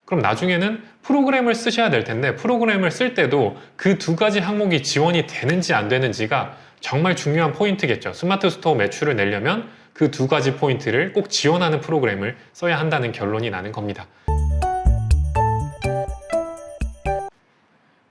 그럼 나중에는 프로그램을 쓰셔야 될 텐데 프로그램을 쓸 때도 그 두 가지 항목이 지원이 되는지 안 되는지가 정말 중요한 포인트겠죠. 스마트 스토어 매출을 내려면 그 두 가지 포인트를 꼭 지원하는 프로그램을 써야 한다는 결론이 나는 겁니다.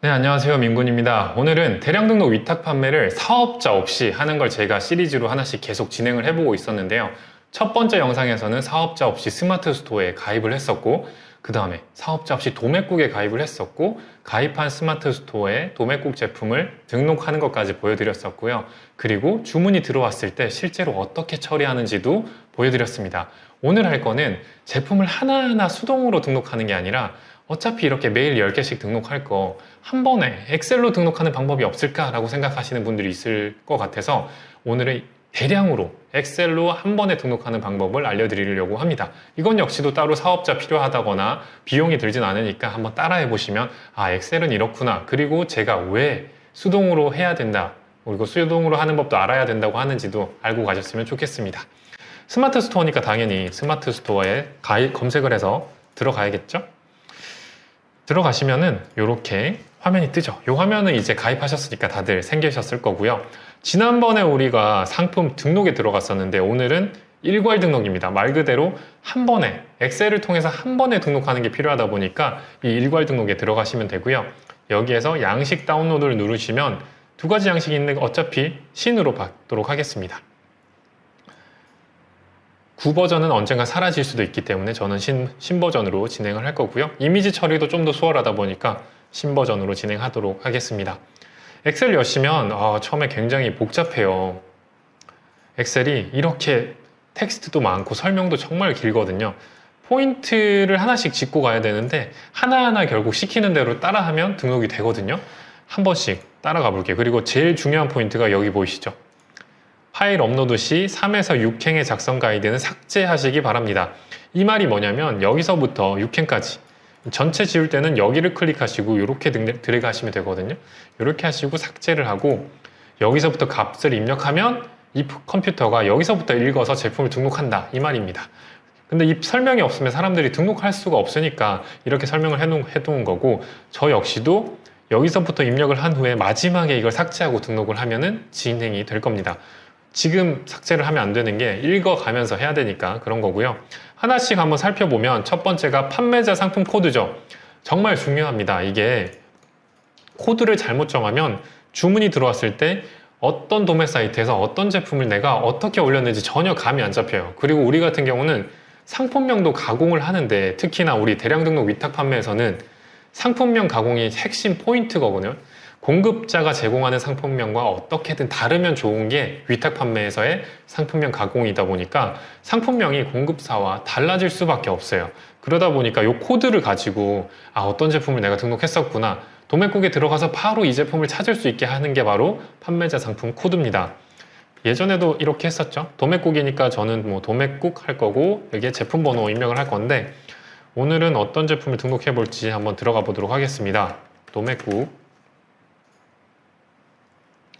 네, 안녕하세요. 민군입니다. 오늘은 대량 등록 위탁 판매를 사업자 없이 하는 걸 제가 시리즈로 하나씩 계속 진행을 해보고 있었는데요. 첫 번째 영상에서는 사업자 없이 스마트 스토어에 가입을 했었고, 그 다음에 사업자 없이 도매국에 가입을 했었고, 가입한 스마트 스토어에 도매국 제품을 등록하는 것까지 보여드렸었고요. 그리고 주문이 들어왔을 때 실제로 어떻게 처리하는지도 보여드렸습니다. 오늘 할 거는 제품을 하나하나 수동으로 등록하는 게 아니라 어차피 이렇게 매일 10개씩 등록할 거 한 번에 엑셀로 등록하는 방법이 없을까라고 생각하시는 분들이 있을 것 같아서 오늘은 대량으로 엑셀로 한 번에 등록하는 방법을 알려드리려고 합니다. 이건 역시도 따로 사업자 필요하다거나 비용이 들진 않으니까 한번 따라해 보시면 아, 엑셀은 이렇구나. 그리고 제가 왜 수동으로 해야 된다. 그리고 수동으로 하는 법도 알아야 된다고 하는지도 알고 가셨으면 좋겠습니다. 스마트 스토어니까 당연히 스마트 스토어에 검색을 해서 들어가야겠죠? 들어가시면은 이렇게 화면이 뜨죠. 이 화면은 이제 가입하셨으니까 다들 생기셨을 거고요. 지난번에 우리가 상품 등록에 들어갔었는데 오늘은 일괄 등록입니다. 말 그대로 한 번에 엑셀을 통해서 한 번에 등록하는 게 필요하다 보니까 이 일괄 등록에 들어가시면 되고요. 여기에서 양식 다운로드를 누르시면 두 가지 양식이 있는데 어차피 신으로 받도록 하겠습니다. 9버전은 언젠가 사라질 수도 있기 때문에 저는 신버전으로 진행을 할 거고요. 이미지 처리도 좀 더 수월하다 보니까 신버전으로 진행하도록 하겠습니다. 엑셀 여시면 처음에 굉장히 복잡해요. 엑셀이 이렇게 텍스트도 많고 설명도 정말 길거든요. 포인트를 하나씩 짚고 가야 되는데 하나하나 결국 시키는 대로 따라하면 등록이 되거든요. 한 번씩 따라가 볼게요. 그리고 제일 중요한 포인트가 여기 보이시죠? 파일 업로드 시 3에서 6행의 작성 가이드는 삭제하시기 바랍니다. 이 말이 뭐냐면 여기서부터 6행까지 전체 지울 때는 여기를 클릭하시고 이렇게 드래그 하시면 되거든요. 이렇게 하시고 삭제를 하고 여기서부터 값을 입력하면 이 컴퓨터가 여기서부터 읽어서 제품을 등록한다 이 말입니다. 근데 이 설명이 없으면 사람들이 등록할 수가 없으니까 이렇게 설명을 해놓은 거고 저 역시도 여기서부터 입력을 한 후에 마지막에 이걸 삭제하고 등록을 하면은 진행이 될 겁니다. 지금 삭제를 하면 안 되는 게 읽어가면서 해야 되니까 그런 거고요. 하나씩 한번 살펴보면 첫 번째가 판매자 상품 코드죠. 정말 중요합니다. 이게 코드를 잘못 정하면 주문이 들어왔을 때 어떤 도매 사이트에서 어떤 제품을 내가 어떻게 올렸는지 전혀 감이 안 잡혀요. 그리고 우리 같은 경우는 상품명도 가공을 하는데 특히나 우리 대량 등록 위탁 판매에서는 상품명 가공이 핵심 포인트거든요. 공급자가 제공하는 상품명과 어떻게든 다르면 좋은 게 위탁 판매에서의 상품명 가공이다 보니까 상품명이 공급사와 달라질 수밖에 없어요. 그러다 보니까 이 코드를 가지고 어떤 제품을 내가 등록했었구나. 도매국에 들어가서 바로 이 제품을 찾을 수 있게 하는 게 바로 판매자 상품 코드입니다. 예전에도 이렇게 했었죠. 도매국이니까 저는 뭐 도매국 할 거고 여기에 제품 번호 입력을 할 건데 오늘은 어떤 제품을 등록해 볼지 한번 들어가 보도록 하겠습니다. 도매국.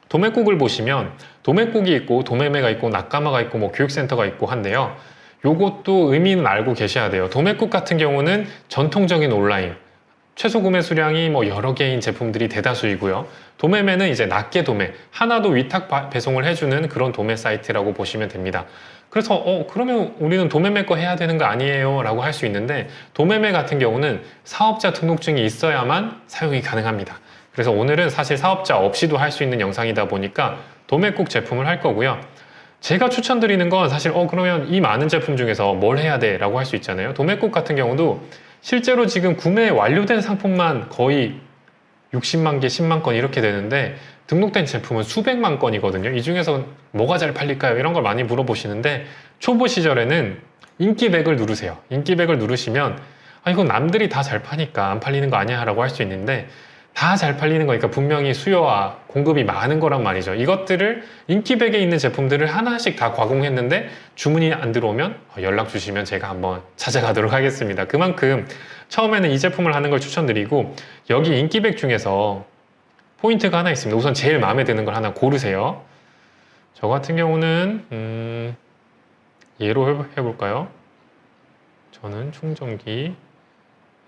도매국을 보시면 도매국이 있고 도매매가 있고 낙가마가 있고 뭐 교육센터가 있고 한데요. 요것도 의미는 알고 계셔야 돼요. 도매국 같은 경우는 전통적인 온라인 최소 구매 수량이 뭐 여러 개인 제품들이 대다수이고요. 도매매는 이제 낱개 도매 하나도 위탁 배송을 해주는 그런 도매 사이트라고 보시면 됩니다. 그래서 그러면 우리는 도매매 거 해야 되는 거 아니에요? 라고 할 수 있는데 도매매 같은 경우는 사업자 등록증이 있어야만 사용이 가능합니다. 그래서 오늘은 사실 사업자 없이도 할 수 있는 영상이다 보니까 도매국 제품을 할 거고요. 제가 추천드리는 건 사실 그러면 이 많은 제품 중에서 뭘 해야 돼? 라고 할 수 있잖아요. 도매국 같은 경우도 실제로 지금 구매 완료된 상품만 거의 60만 개, 10만 건 이렇게 되는데 등록된 제품은 수백만 건이거든요. 이 중에서 뭐가 잘 팔릴까요? 이런 걸 많이 물어보시는데 초보 시절에는 인기 100을 누르세요. 인기 100을 누르시면 이건 남들이 다 잘 파니까 안 팔리는 거 아니야? 라고 할 수 있는데 다 잘 팔리는 거니까 분명히 수요와 공급이 많은 거란 말이죠. 이것들을 인기 100에 있는 제품들을 하나씩 다 가공했는데 주문이 안 들어오면 연락 주시면 제가 한번 찾아가도록 하겠습니다. 그만큼 처음에는 이 제품을 하는 걸 추천드리고 여기 인기 100 중에서 포인트가 하나 있습니다. 우선 제일 마음에 드는 걸 하나 고르세요. 저 같은 경우는 얘로 해볼까요? 저는 충전기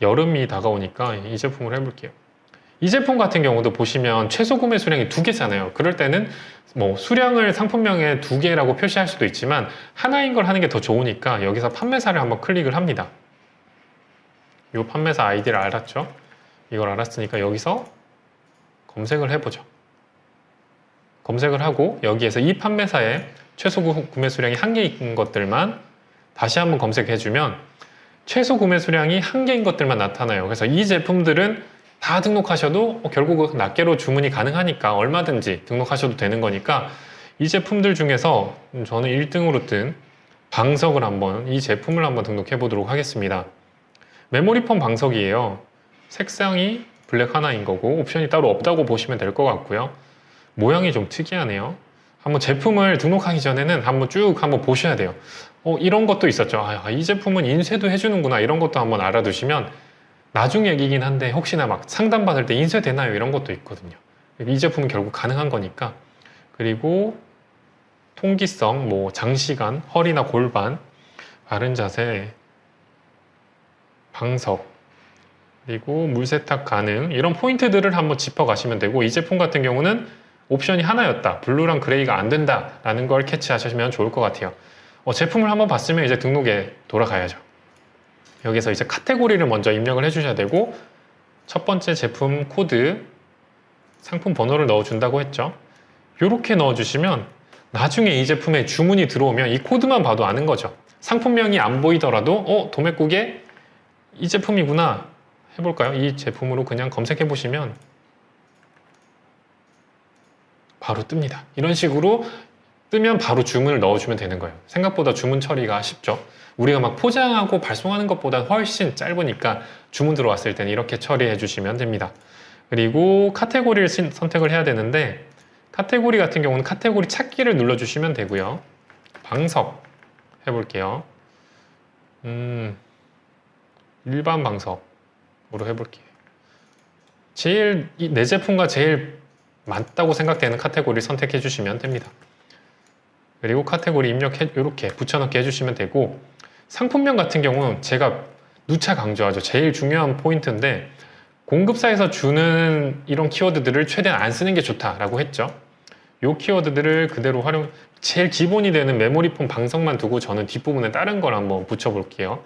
여름이 다가오니까 이 제품을 해볼게요. 이 제품 같은 경우도 보시면 최소 구매 수량이 2개잖아요. 그럴 때는 뭐 수량을 상품명에 2개라고 표시할 수도 있지만 하나인 걸 하는 게 더 좋으니까 여기서 판매사를 한번 클릭을 합니다. 이 판매사 아이디를 알았죠? 이걸 알았으니까 여기서 검색을 해보죠. 검색을 하고 여기에서 이 판매사의 최소 구매 수량이 1개인 것들만 다시 한번 검색해주면 최소 구매 수량이 1개인 것들만 나타나요. 그래서 이 제품들은 다 등록하셔도 결국 낱개로 주문이 가능하니까 얼마든지 등록하셔도 되는 거니까 이 제품들 중에서 저는 1등으로 뜬 방석을 한번 이 제품을 한번 등록해 보도록 하겠습니다. 메모리 폼 방석이에요. 색상이 블랙 하나인 거고 옵션이 따로 없다고 보시면 될 것 같고요. 모양이 좀 특이하네요. 한번 제품을 등록하기 전에는 한번 보셔야 돼요. 이런 것도 있었죠. 이 제품은 인쇄도 해주는구나. 이런 것도 한번 알아두시면 나중 얘기긴 한데 혹시나 막 상담 받을 때 인쇄되나요? 이런 것도 있거든요. 이 제품은 결국 가능한 거니까. 그리고 통기성, 뭐 장시간, 허리나 골반, 바른 자세, 방석, 그리고 물 세탁 가능 이런 포인트들을 한번 짚어가시면 되고 이 제품 같은 경우는 옵션이 하나였다. 블루랑 그레이가 안 된다라는 걸 캐치하시면 좋을 것 같아요. 제품을 한번 봤으면 이제 등록에 돌아가야죠. 여기서 이제 카테고리를 먼저 입력을 해주셔야 되고 첫 번째 제품 코드, 상품 번호를 넣어준다고 했죠. 이렇게 넣어주시면 나중에 이 제품에 주문이 들어오면 이 코드만 봐도 아는 거죠. 상품명이 안 보이더라도 도매국에 이 제품이구나 해볼까요? 이 제품으로 그냥 검색해 보시면 바로 뜹니다. 이런 식으로 뜨면 바로 주문을 넣어주면 되는 거예요. 생각보다 주문 처리가 쉽죠. 우리가 막 포장하고 발송하는 것보다 훨씬 짧으니까 주문 들어왔을 때는 이렇게 처리해 주시면 됩니다. 그리고 카테고리를 선택을 해야 되는데 카테고리 같은 경우는 카테고리 찾기를 눌러주시면 되고요. 방석 해볼게요. 일반 방석으로 해볼게요. 내 제품과 제일 맞다고 생각되는 카테고리를 선택해 주시면 됩니다. 그리고 카테고리 이렇게 붙여넣기 해주시면 되고 상품명 같은 경우는 제가 누차 강조하죠. 제일 중요한 포인트인데 공급사에서 주는 이런 키워드들을 최대한 안 쓰는 게 좋다라고 했죠. 이 키워드들을 그대로 제일 기본이 되는 메모리 폼 방석만 두고 저는 뒷부분에 다른 걸 한번 붙여볼게요.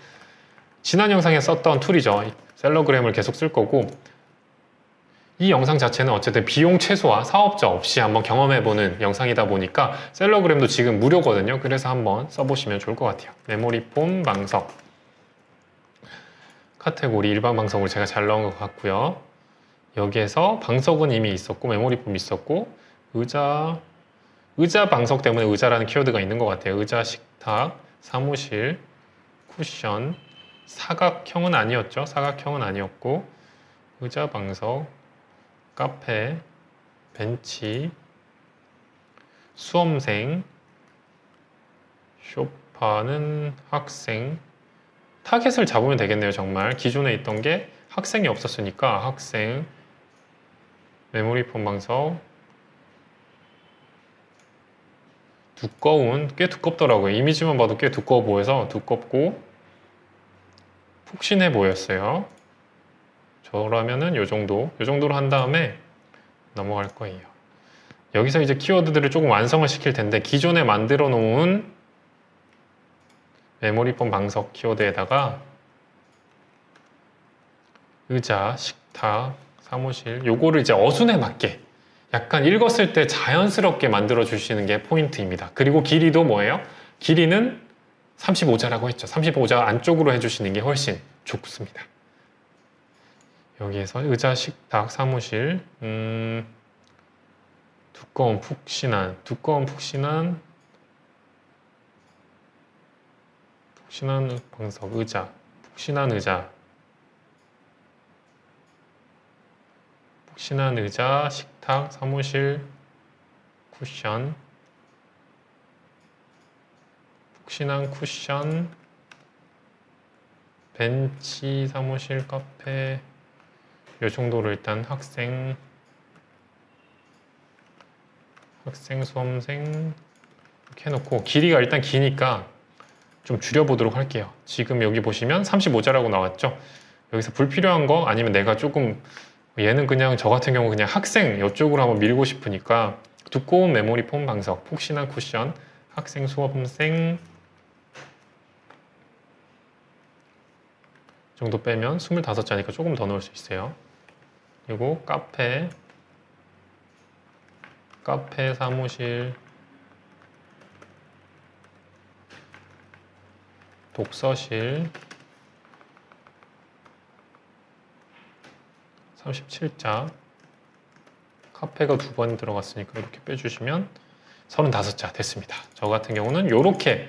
지난 영상에 썼던 툴이죠. 셀러그램을 계속 쓸 거고 이 영상 자체는 어쨌든 비용 최소화, 사업자 없이 한번 경험해보는 영상이다 보니까 셀러그램도 지금 무료거든요. 그래서 한번 써보시면 좋을 것 같아요. 메모리 폼 방석 카테고리 일반 방석으로 제가 잘 넣은 것 같고요. 여기에서 방석은 이미 있었고 메모리 폼 있었고 의자 방석 때문에 의자라는 키워드가 있는 것 같아요. 의자, 식탁, 사무실, 쿠션, 사각형은 아니었죠. 사각형은 아니었고 의자 방석, 카페, 벤치, 수험생, 쇼파는 학생, 타겟을 잡으면 되겠네요. 정말 기존에 있던 게 학생이 없었으니까 학생, 메모리 폼 방석, 꽤 두껍더라고요. 이미지만 봐도 꽤 두꺼워 보여서 두껍고 푹신해 보였어요. 저라면은 요 정도로 한 다음에 넘어갈 거예요. 여기서 이제 키워드들을 조금 완성을 시킬 텐데 기존에 만들어 놓은 메모리 폼 방석 키워드에다가 의자, 식탁, 사무실 요거를 이제 어순에 맞게 약간 읽었을 때 자연스럽게 만들어 주시는 게 포인트입니다. 그리고 길이도 뭐예요? 길이는 35자라고 했죠. 35자 안쪽으로 해주시는 게 훨씬 좋습니다. 여기에서 의자, 식탁, 사무실, 두꺼운 푹신한 방석, 의자, 푹신한 의자, 식탁, 사무실, 쿠션, 푹신한 쿠션, 벤치, 사무실, 카페 이 정도로 일단 학생, 수험생 이렇게 해놓고 길이가 일단 기니까 좀 줄여보도록 할게요. 지금 여기 보시면 35자라고 나왔죠. 여기서 불필요한 거 아니면 내가 조금 얘는 그냥 저 같은 경우 그냥 학생 이쪽으로 한번 밀고 싶으니까 두꺼운 메모리 폼 방석, 푹신한 쿠션, 학생, 수험생 정도 빼면 25자니까 조금 더 넣을 수 있어요. 그리고 카페, 사무실, 독서실 37자, 카페가 2번 들어갔으니까 이렇게 빼주시면 35자 됐습니다. 저 같은 경우는 이렇게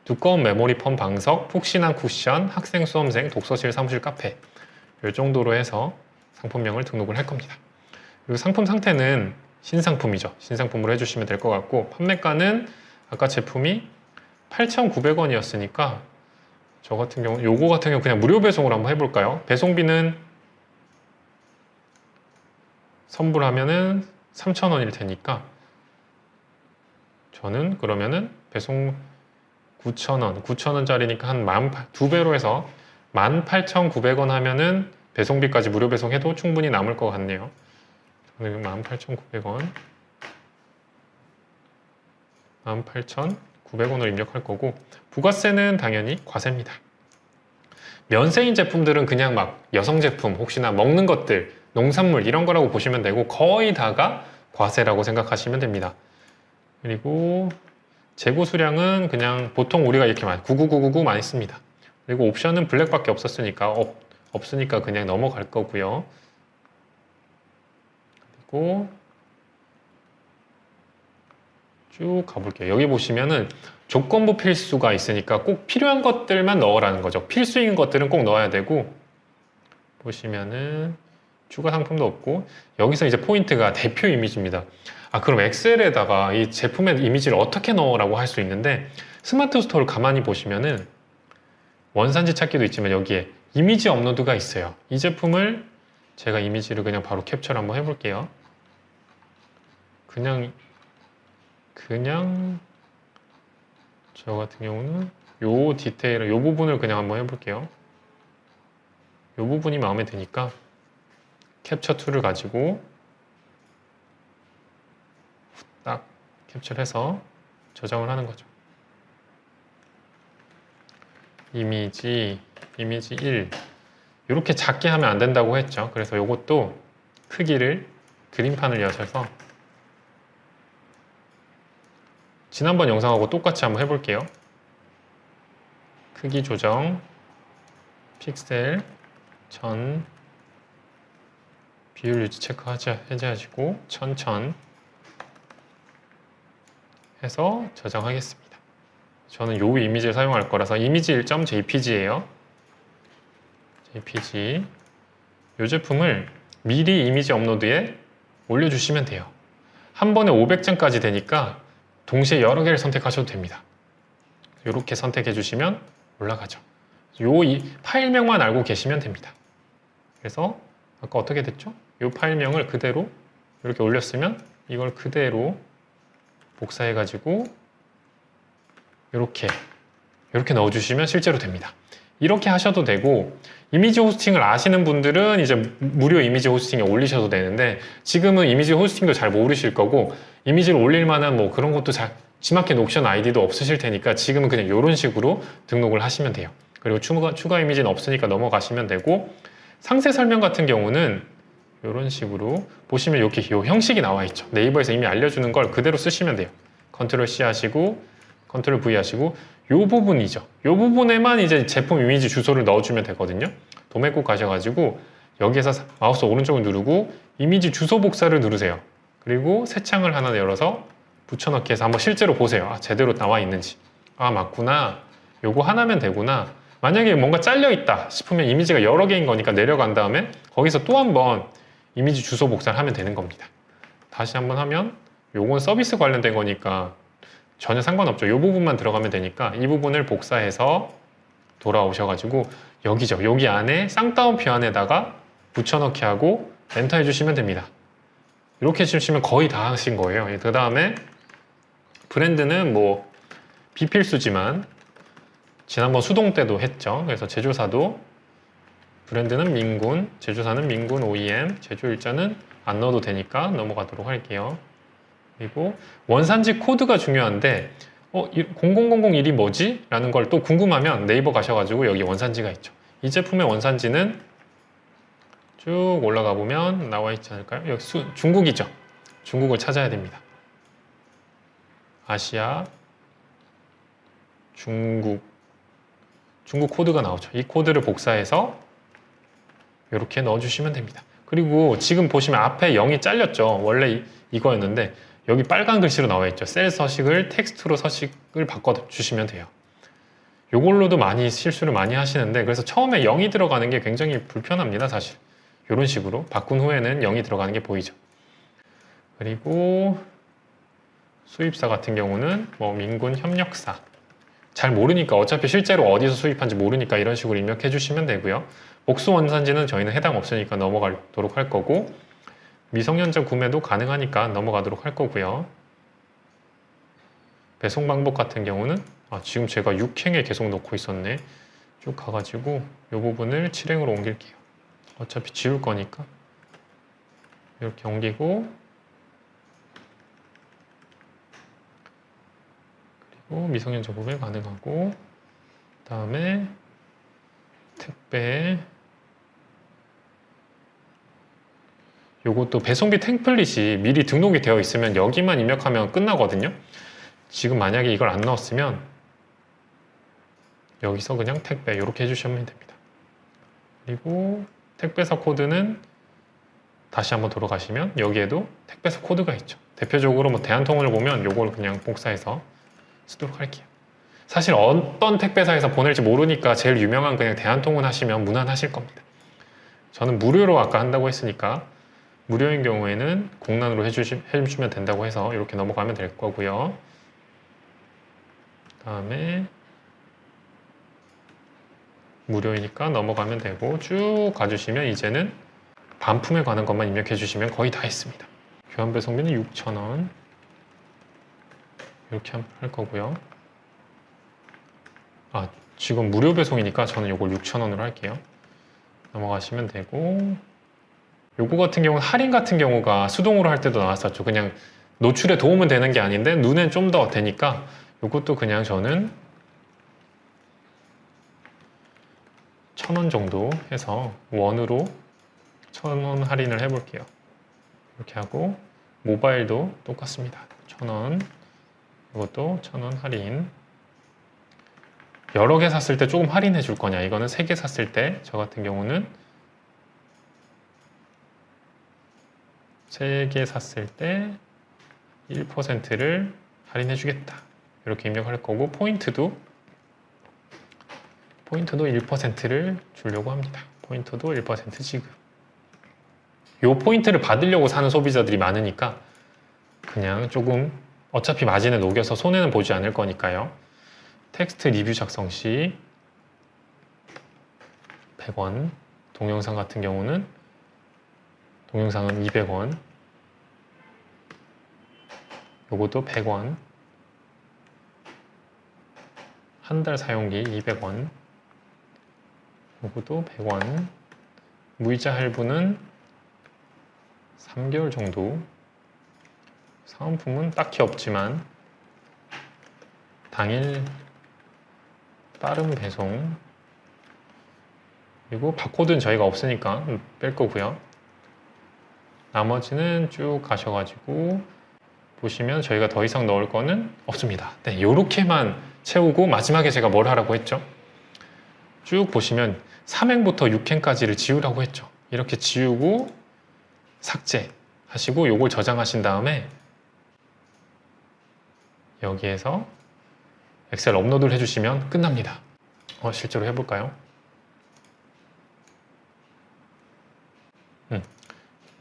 두꺼운 메모리 폼 방석, 푹신한 쿠션, 학생, 수험생, 독서실, 사무실, 카페 이 정도로 해서 상품명을 등록을 할 겁니다. 그리고 상품 상태는 신상품이죠. 신상품으로 해주시면 될 것 같고 판매가는 아까 제품이 8,900원이었으니까 저 같은 경우 요거 같은 경우 그냥 무료 배송으로 한번 해볼까요? 배송비는 선불하면은 3,000원일 테니까 저는 그러면은 배송 9,000원, 9,000원짜리니까 한 2배로 해서 18,900원 하면은 배송비까지 무료 배송해도 충분히 남을 것 같네요. 저는 18,900원 18,900원을 입력할 거고 부가세는 당연히 과세입니다. 면세인 제품들은 그냥 막 여성 제품 혹시나 먹는 것들 농산물 이런 거라고 보시면 되고 거의 다가 과세라고 생각하시면 됩니다. 그리고 재고 수량은 그냥 보통 우리가 이렇게 99999 많이 씁니다. 그리고 옵션은 블랙밖에 없었으니까 없으니까 그냥 넘어갈 거고요. 그리고 쭉 가볼게요. 여기 보시면은 조건부 필수가 있으니까 꼭 필요한 것들만 넣으라는 거죠. 필수인 것들은 꼭 넣어야 되고 보시면은 추가 상품도 없고 여기서 이제 포인트가 대표 이미지입니다. 그럼 엑셀에다가 이 제품의 이미지를 어떻게 넣으라고 할 수 있는데 스마트 스토어를 가만히 보시면은 원산지 찾기도 있지만 여기에 이미지 업로드가 있어요. 이 제품을 제가 이미지를 그냥 바로 캡처를 한번 해볼게요. 그냥 저 같은 경우는 요 디테일을 요 부분을 그냥 한번 해볼게요. 요 부분이 마음에 드니까 캡처 툴을 가지고 딱 캡처를 해서 저장을 하는 거죠. 이미지 1 이렇게 작게 하면 안 된다고 했죠. 그래서 이것도 크기를 그림판을 여셔서 지난번 영상하고 똑같이 한번 해볼게요. 크기 조정, 픽셀, 전, 비율 유지 체크 해제하시고 1000 해서 저장하겠습니다. 저는 요 이미지를 사용할 거라서 이미지 1.jpg예요. jpg 이 제품을 미리 이미지 업로드에 올려주시면 돼요. 한 번에 500장까지 되니까 동시에 여러 개를 선택하셔도 됩니다. 이렇게 선택해 주시면 올라가죠. 이 파일명만 알고 계시면 됩니다. 그래서 아까 어떻게 됐죠? 이 파일명을 그대로 이렇게 올렸으면 이걸 그대로 복사해 가지고 이렇게 넣어주시면 실제로 됩니다. 이렇게 하셔도 되고 이미지 호스팅을 아시는 분들은 이제 무료 이미지 호스팅에 올리셔도 되는데 지금은 이미지 호스팅도 잘 모르실 거고 이미지를 올릴 만한 뭐 그런 것도 잘 지마켓 옵션 아이디도 없으실 테니까 지금은 그냥 이런 식으로 등록을 하시면 돼요. 그리고 추가 이미지는 없으니까 넘어가시면 되고 상세 설명 같은 경우는 이런 식으로 보시면 이렇게 이 형식이 나와 있죠. 네이버에서 이미 알려주는 걸 그대로 쓰시면 돼요. 컨트롤 C 하시고 컨트롤 V 하시고 이 부분이죠. 이 부분에만 이제 제품 이미지 주소를 넣어주면 되거든요. 도매국 가셔가지고 여기에서 마우스 오른쪽을 누르고 이미지 주소 복사를 누르세요. 그리고 새 창을 하나 열어서 붙여넣기 해서 한번 실제로 보세요. 제대로 나와 있는지. 맞구나. 요거 하나면 되구나. 만약에 뭔가 잘려 있다 싶으면 이미지가 여러 개인 거니까 내려간 다음에 거기서 또 한번 이미지 주소 복사를 하면 되는 겁니다. 다시 한번 하면 요건 서비스 관련된 거니까 전혀 상관없죠. 이 부분만 들어가면 되니까 이 부분을 복사해서 돌아오셔가지고 여기죠. 여기 안에 쌍따옴표 안에다가 붙여넣기 하고 엔터 해주시면 됩니다. 이렇게 해주시면 거의 다 하신 거예요. 그 다음에 브랜드는 뭐 비필수지만 지난번 수동 때도 했죠. 그래서 제조사도 브랜드는 민군, 제조사는 민군 OEM, 제조 일자는 안 넣어도 되니까 넘어가도록 할게요. 그리고 원산지 코드가 중요한데 0001이 뭐지? 라는 걸 또 궁금하면 네이버 가셔가지고 여기 원산지가 있죠. 이 제품의 원산지는 쭉 올라가 보면 나와 있지 않을까요? 여기 중국이죠. 중국을 찾아야 됩니다. 아시아, 중국 코드가 나오죠. 이 코드를 복사해서 이렇게 넣어주시면 됩니다. 그리고 지금 보시면 앞에 0이 잘렸죠. 원래 이거였는데 여기 빨간 글씨로 나와 있죠. 셀 서식을 텍스트로 서식을 바꿔주시면 돼요. 이걸로도 많이 실수를 많이 하시는데 그래서 처음에 0이 들어가는 게 굉장히 불편합니다. 사실 이런 식으로 바꾼 후에는 0이 들어가는 게 보이죠. 그리고 수입사 같은 경우는 뭐 민군 협력사, 잘 모르니까 어차피 실제로 어디서 수입한지 모르니까 이런 식으로 입력해 주시면 되고요. 복수 원산지는 저희는 해당 없으니까 넘어가도록 할 거고, 미성년자 구매도 가능하니까 넘어가도록 할 거고요. 배송 방법 같은 경우는 지금 제가 6행에 계속 넣고 있었네. 쭉 가가지고 이 부분을 7행으로 옮길게요. 어차피 지울 거니까 이렇게 옮기고, 그리고 미성년자 구매 가능하고, 그 다음에 택배, 요것도 배송비 템플릿이 미리 등록이 되어 있으면 여기만 입력하면 끝나거든요. 지금 만약에 이걸 안 넣었으면 여기서 그냥 택배 이렇게 해주시면 됩니다. 그리고 택배사 코드는 다시 한번 돌아가시면 여기에도 택배사 코드가 있죠. 대표적으로 뭐 대한통운을 보면 요걸 그냥 복사해서 쓰도록 할게요. 사실 어떤 택배사에서 보낼지 모르니까 제일 유명한 그냥 대한통운 하시면 무난하실 겁니다. 저는 무료로 아까 한다고 했으니까 무료인 경우에는 공란으로 해주시면 된다고 해서 이렇게 넘어가면 될 거고요. 그 다음에 무료이니까 넘어가면 되고 쭉 가주시면 이제는 반품에 관한 것만 입력해 주시면 거의 다 했습니다. 교환 배송비는 6,000원 이렇게 할 거고요. 지금 무료 배송이니까 저는 이걸 6,000원으로 할게요. 넘어가시면 되고, 요거 같은 경우는 할인 같은 경우가 수동으로 할 때도 나왔었죠. 그냥 노출에 도움은 되는 게 아닌데 눈엔 좀 더 되니까 요것도 그냥 저는 1,000원 정도 해서 원으로 1,000원 할인을 해볼게요. 이렇게 하고 모바일도 똑같습니다. 1,000원, 이것도 1,000원 할인. 여러 개 샀을 때 조금 할인해 줄 거냐, 이거는 3개 샀을 때 저 같은 경우는 3개 샀을 때 1%를 할인해 주겠다 이렇게 입력할 거고, 포인트도 1%를 주려고 합니다. 포인트도 1% 지급. 요 포인트를 받으려고 사는 소비자들이 많으니까 그냥 조금 어차피 마진을 녹여서 손해는 보지 않을 거니까요. 텍스트 리뷰 작성 시 100원, 동영상 같은 경우는 동영상은 200원, 요것도 100원, 한 달 사용기 200원, 요것도 100원, 무이자 할부는 3개월 정도, 사은품은 딱히 없지만 당일 빠른 배송, 그리고 바코드는 저희가 없으니까 뺄 거고요. 나머지는 쭉 가셔가지고 보시면 저희가 더 이상 넣을 거는 없습니다. 네, 요렇게만 채우고 마지막에 제가 뭘 하라고 했죠? 쭉 보시면 3행부터 6행까지를 지우라고 했죠. 이렇게 지우고 삭제 하시고 요걸 저장하신 다음에 여기에서 엑셀 업로드를 해주시면 끝납니다. 실제로 해볼까요?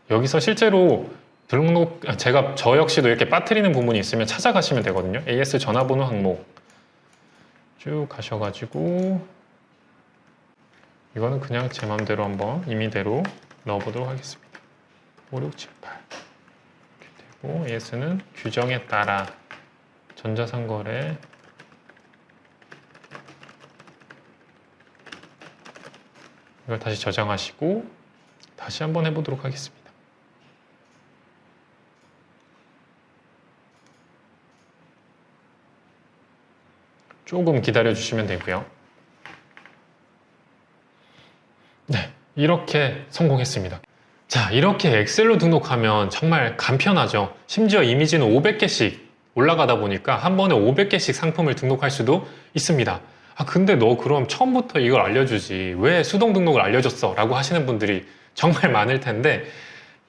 여기서 실제로 등록, 저 역시도 이렇게 빠뜨리는 부분이 있으면 찾아가시면 되거든요. AS 전화번호 항목 쭉 가셔가지고 이거는 그냥 제 맘대로 한번 임의대로 넣어보도록 하겠습니다. 5, 6, 7, 8 이렇게 되고, AS는 규정에 따라 전자상거래 이걸 다시 저장하시고 다시 한번 해보도록 하겠습니다. 조금 기다려 주시면 되고요. 네, 이렇게 성공했습니다. 자, 이렇게 엑셀로 등록하면 정말 간편하죠. 심지어 이미지는 500개씩 올라가다 보니까 한 번에 500개씩 상품을 등록할 수도 있습니다. 아, 근데 너 그럼 처음부터 이걸 알려주지. 왜 수동 등록을 알려줬어? 라고 하시는 분들이 정말 많을 텐데,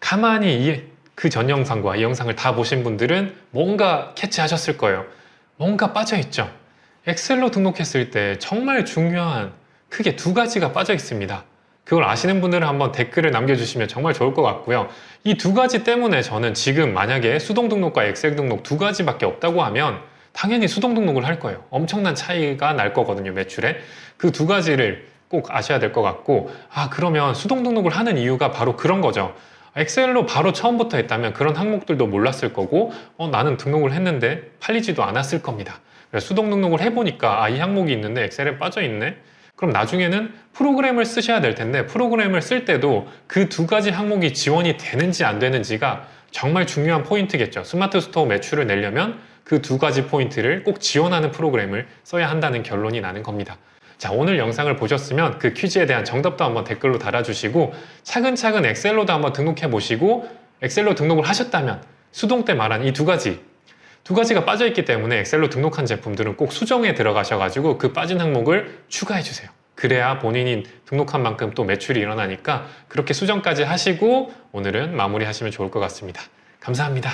가만히 그 전 영상과 이 영상을 다 보신 분들은 뭔가 캐치하셨을 거예요. 뭔가 빠져있죠. 엑셀로 등록했을 때 정말 중요한 크게 두 가지가 빠져 있습니다. 그걸 아시는 분들은 한번 댓글을 남겨주시면 정말 좋을 것 같고요. 이 두 가지 때문에 저는 지금 만약에 수동 등록과 엑셀 등록 두 가지밖에 없다고 하면 당연히 수동 등록을 할 거예요. 엄청난 차이가 날 거거든요, 매출에. 그 두 가지를 꼭 아셔야 될 것 같고, 아, 그러면 수동 등록을 하는 이유가 바로 그런 거죠. 엑셀로 바로 처음부터 했다면 그런 항목들도 몰랐을 거고, 나는 등록을 했는데 팔리지도 않았을 겁니다. 그래서 수동 등록을 해보니까, 아, 이 항목이 있는데 엑셀에 빠져있네? 그럼 나중에는 프로그램을 쓰셔야 될 텐데, 프로그램을 쓸 때도 그 두 가지 항목이 지원이 되는지 안 되는지가 정말 중요한 포인트겠죠. 스마트 스토어 매출을 내려면 그 두 가지 포인트를 꼭 지원하는 프로그램을 써야 한다는 결론이 나는 겁니다. 자, 오늘 영상을 보셨으면 그 퀴즈에 대한 정답도 한번 댓글로 달아주시고, 차근차근 엑셀로도 한번 등록해 보시고, 엑셀로 등록을 하셨다면 수동 때 말한 이 두 가지가 빠져있기 때문에 엑셀로 등록한 제품들은 꼭 수정에 들어가셔가지고 그 빠진 항목을 추가해주세요. 그래야 본인이 등록한 만큼 또 매출이 일어나니까 그렇게 수정까지 하시고 오늘은 마무리하시면 좋을 것 같습니다. 감사합니다.